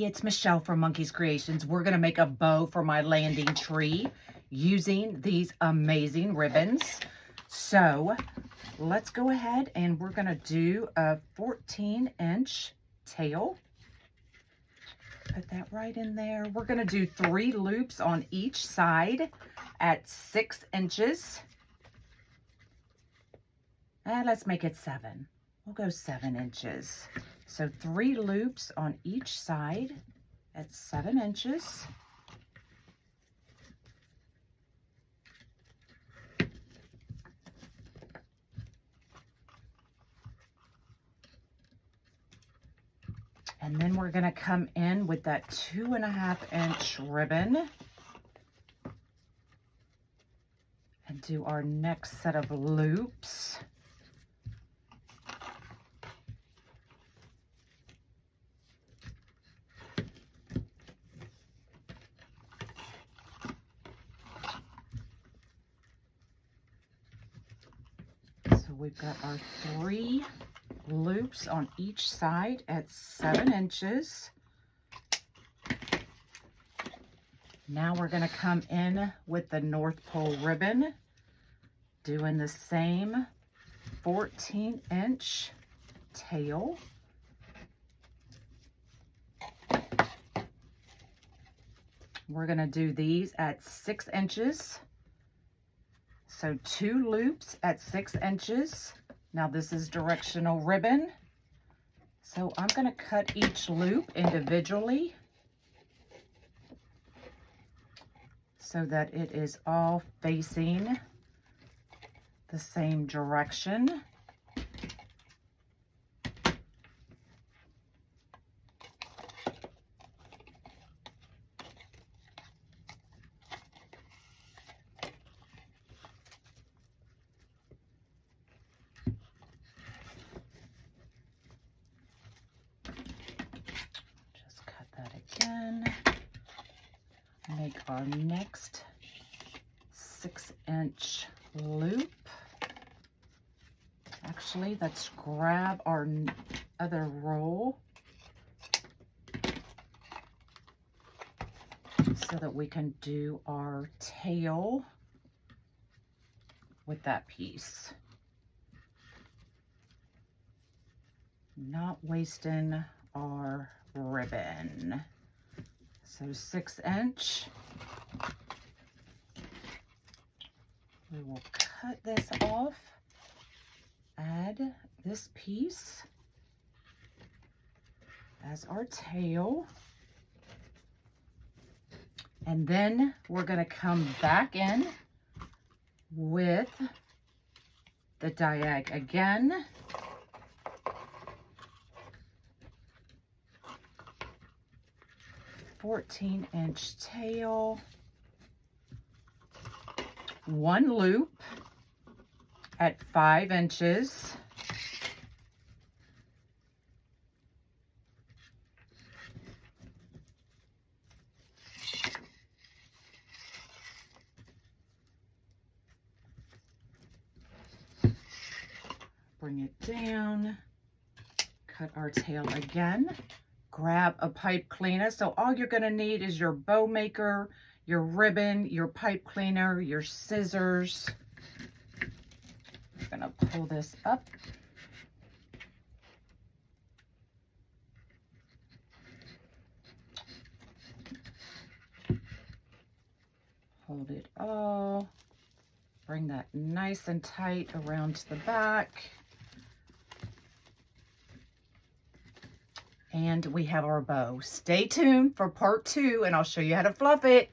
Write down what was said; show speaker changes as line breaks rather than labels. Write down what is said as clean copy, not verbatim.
it's Michelle from Monkey's Creations. We're going to make a bow for my landing tree using these amazing ribbons. So let's go ahead and we're going to do a 14-inch tail. Put that right in there. We're going to do 3 loops on each side at 6 inches. And let's make it 7. We'll go 7 inches. So 3 loops on each side at 7 inches. And then we're going to come in with that 2.5-inch ribbon and do our next set of loops. So we've got our 3 loops on each side at 7 inches. Now we're going to come in with the North Pole ribbon, doing the same 14-inch tail. We're going to do these at 6 inches. So 2 loops at 6 inches. Now this is directional ribbon. So I'm going to cut each loop individually so that it is all facing the same direction. Make our next 6-inch loop. Actually, let's grab our other roll so that we can do our tail with that piece. Not wasting our ribbon. So 6-inch. We will cut this off, add this piece as our tail, and then we're going to come back in with the diag again. "14-inch tail, 1 loop at 5 inches. Bring it down, cut our tail again. Grab a pipe cleaner. So all you're going to need is your bow maker, your ribbon, your pipe cleaner, your scissors. I'm going to pull this up. Hold it all. Bring that nice and tight around to the back. And we have our bow. Stay tuned for part 2 and I'll show you how to fluff it.